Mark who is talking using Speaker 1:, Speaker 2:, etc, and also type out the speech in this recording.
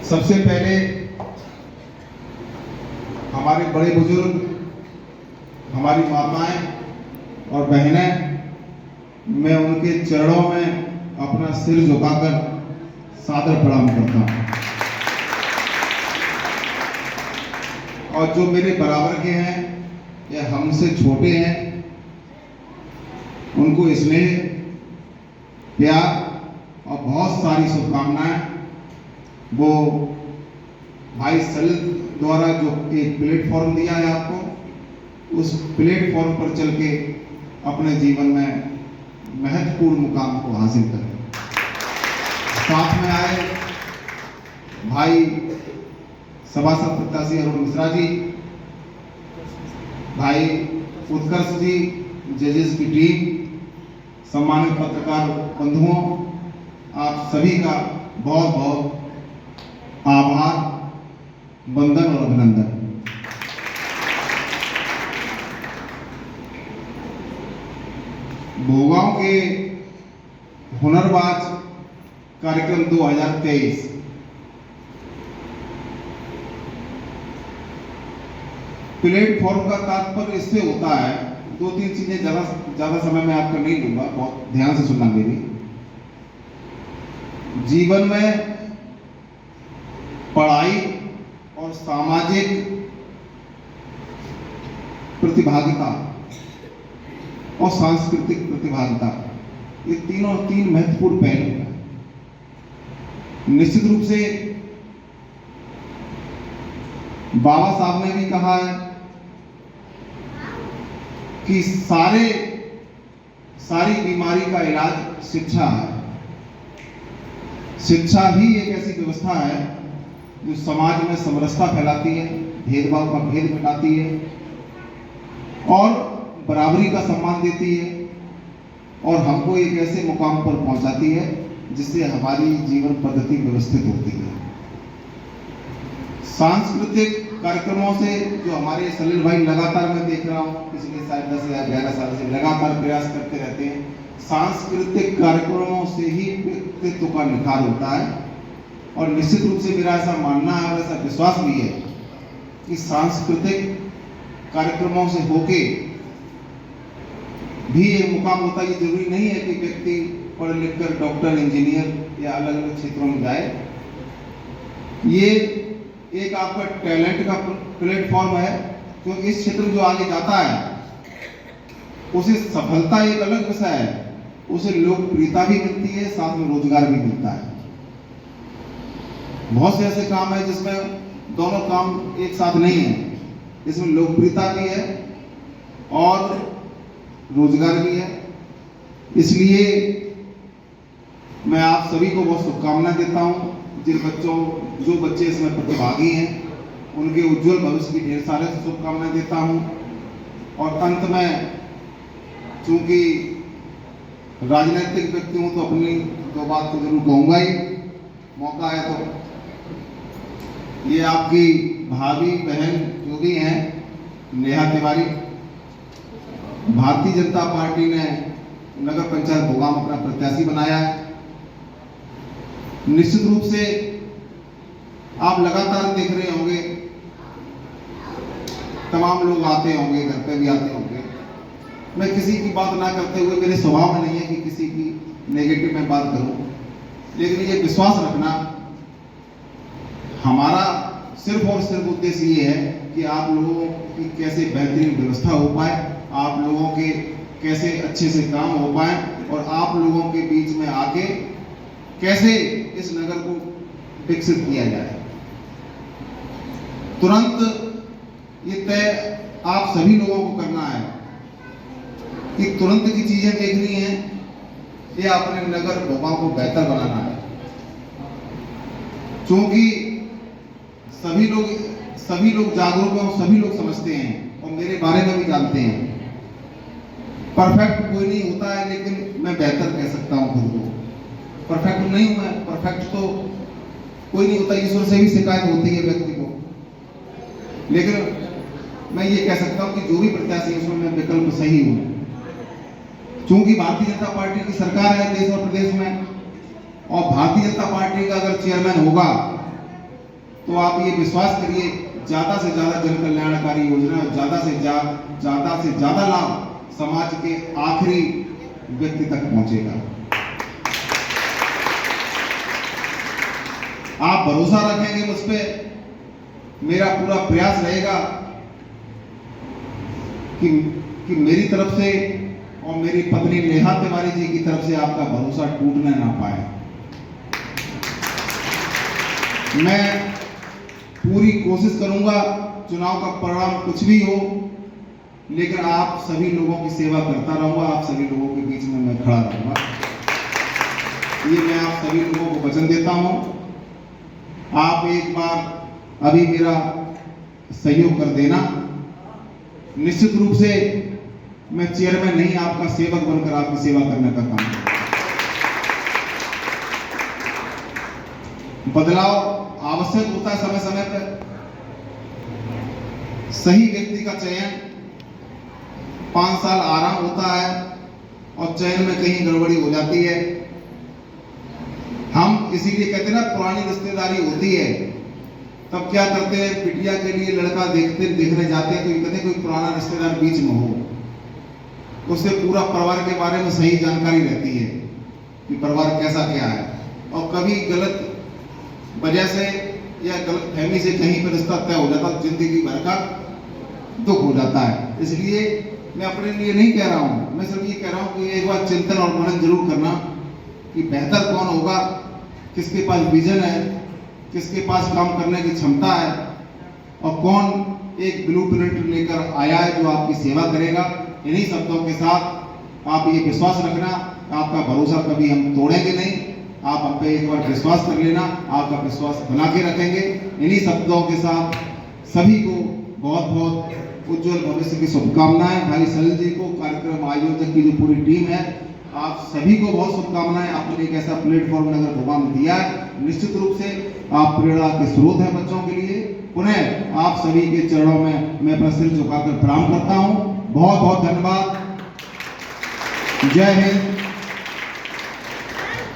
Speaker 1: सबसे पहले हमारे बड़े बुजुर्ग, हमारी माताएं और बहनें, मैं उनके चरणों में अपना सिर झुकाकर सादर प्रणाम करता हूं। और जो मेरे बराबर के हैं या हमसे छोटे हैं, उनको स्नेह, प्यार और बहुत सारी शुभकामनाएं। वो भाई सलिल द्वारा जो एक प्लेटफॉर्म दिया है आपको, उस प्लेटफॉर्म पर चल के अपने जीवन में महत्वपूर्ण मुकाम को हासिल करें। साथ में आए भाई सभासद प्रत्याशी अरुण मिश्रा जी, भाई उत्कर्ष जी, जजेस की टीम, सम्मानित पत्रकार बंधुओं, आप सभी का बहुत बहुत आभार, वंदन और अभिनंदन। भोगांव के हुनरबाज कार्यक्रम 2023 प्लेटफॉर्म का तात्पर्य इससे होता है, दो तीन चीजें ज्यादा समय में आपका नहीं लूंगा, बहुत ध्यान से सुनना मेरी। जीवन में पढ़ाई और सामाजिक प्रतिभागिता और सांस्कृतिक प्रतिभागिता, ये तीन महत्वपूर्ण पहलू हैं। निश्चित रूप से बाबा साहब ने भी कहा है कि सारी बीमारी का इलाज शिक्षा है। शिक्षा ही एक ऐसी व्यवस्था है जो समाज में समरसता फैलाती है, भेदभाव का भेद मिटाती है और बराबरी का सम्मान देती है और हमको एक ऐसे मुकाम पर पहुंचाती है जिससे हमारी जीवन पद्धति व्यवस्थित होती है। सांस्कृतिक कार्यक्रमों से जो हमारे सलिल भाई लगातार मैं देख रहा हूँ, पिछले शायद 10 या 11 साल से लगातार प्रयास करते रहते हैं। सांस्कृतिक कार्यक्रमों से ही व्यक्तित्व का निखार होता है और निश्चित रूप से मेरा ऐसा मानना है और ऐसा विश्वास भी है कि सांस्कृतिक कार्यक्रमों से होके भी एक मुकाम होता है। ये जरूरी नहीं है कि व्यक्ति पढ़ लिख कर डॉक्टर, इंजीनियर या अलग अलग क्षेत्रों में जाए। ये एक आपका टैलेंट का प्लेटफॉर्म है, क्योंकि इस क्षेत्र में जो आगे जाता है उसे सफलता एक अलग विषय है, उसे लोकप्रियता भी मिलती है, साथ में रोजगार भी मिलता है। बहुत से ऐसे काम है जिसमें दोनों काम एक साथ नहीं है, इसमें लोकप्रियता भी है और रोजगार भी है। इसलिए मैं आप सभी को बहुत शुभकामना देता हूं। जो बच्चे इसमें प्रतिभागी हैं उनके उज्जवल भविष्य की ढेर सारे शुभकामनाएं देता हूं। और अंत में, चूंकि राजनीतिक व्यक्ति हूं तो अपनी दो बात तो जरूर कहूंगा ही, मौका है तो। ये आपकी भाभी बहन जो भी हैं, नेहा तिवारी, भारतीय जनता पार्टी ने नगर पंचायत भोगांव अपना प्रत्याशी बनाया है। निश्चित रूप से आप लगातार देख रहे होंगे, तमाम लोग आते होंगे, घर पे भी आते होंगे। मैं किसी की बात ना करते हुए, मेरे स्वभाव में नहीं है कि किसी की नेगेटिव में बात करूं, लेकिन ये विश्वास रखना, हमारा सिर्फ और सिर्फ उद्देश्य ये है कि आप लोगों की कैसे बेहतरीन व्यवस्था हो पाए, आप लोगों के कैसे अच्छे से काम हो पाए और आप लोगों के बीच में आके कैसे इस नगर को विकसित किया जाए। तुरंत ये तय आप सभी लोगों को करना है कि तुरंत की चीजें देखनी है या अपने नगर भोगांव को बेहतर बनाना है। क्योंकि सभी लोग जागरूक हैं और सभी लोग समझते हैं और मेरे बारे में भी जानते हैं। परफेक्ट कोई नहीं होता है, लेकिन मैं बेहतर कह सकता हूं खुद को। परफेक्ट नहीं हूं मैं, परफेक्ट तो कोई नहीं होता, ईश्वर से भी शिकायत होती है व्यक्ति को। लेकिन मैं ये कह सकता हूं कि जो भी प्रत्याशी है उसमें मैं विकल्प सही हूं। क्योंकि भारतीय जनता पार्टी की सरकार है देश और प्रदेश में, और भारतीय जनता पार्टी का अगर चेयरमैन होगा तो आप ये विश्वास करिए, ज्यादा से ज्यादा जन कल्याणकारी योजना और ज्यादा से ज्यादा लाभ समाज के आखिरी व्यक्ति तक पहुंचेगा। आप भरोसा रखेंगे मुझ पे, मेरा पूरा प्रयास रहेगा कि मेरी तरफ से और मेरी पत्नी नेहा तिवारी जी की तरफ से आपका भरोसा टूटने ना पाए। मैं पूरी कोशिश करूंगा, चुनाव का परिणाम कुछ भी हो, लेकिन आप सभी लोगों की सेवा करता रहूंगा, आप सभी लोगों के बीच में मैं खड़ा रहूंगा। ये मैं आप सभी लोगों को वचन देता हूं। आप एक बार अभी मेरा सहयोग कर देना। निश्चित रूप से मैं चेयरमैन नहीं, आपका सेवक बनकर आपकी सेवा करने का काम करूंगा। बदलाव आवश्यक होता है समय समय पर। सही व्यक्ति का चयन 5 साल आराम होता है और चयन में कहीं गड़बड़ी हो जाती है। हम इसीलिए कहते हैं ना, पुरानी रिश्तेदारी होती है, तब क्या करते हैं, बिटिया के लिए लड़का देखने जाते हैं, तो ये कहते हैं कोई पुराना रिश्तेदार बीच में हो, उससे पूरा परिवार के बारे में सही जानकारी रहती है कि परिवार कैसा क्या है। और कभी गलत वजह से या गलत फहमी से कहीं पर रिश्ता तय हो जाता, जिंदगी भर का दुख हो जाता है। इसलिए मैं अपने लिए नहीं कह रहा हूं, मैं सिर्फ ये कह रहा हूं कि एक बार चिंतन और मनन जरूर करना कि बेहतर कौन होगा, किसके पास विजन है, किसके पास काम करने की क्षमता है, और कौन एक ब्लूप्रिंट लेकर आया है जो आपकी सेवा करेगा। इन्हीं शब्दों के साथ आप ये विश्वास रखना, आपका भरोसा कभी हम तोड़ेंगे नहीं। आप हम पे एक बार विश्वास कर लेना, आपका विश्वास बना के रखेंगे। इन्हीं शब्दों के साथ सभी को बहुत बहुत उज्जवल भविष्य की शुभकामनाएं। भाई सलिल जी को, कार्यक्रम आयोजक की जो पूरी टीम है, आप सभी को बहुत शुभकामनाएं। आपने एक ऐसा प्लेटफॉर्म नगर भगवान ने दिया है, निश्चित रूप से आप प्रेरणा के स्रोत हैं बच्चों के लिए। पुनः आप सभी के चरणों में मैं अपना सिर झुकाकर प्रणाम करता हूं। बहुत बहुत धन्यवाद। जय हिंद।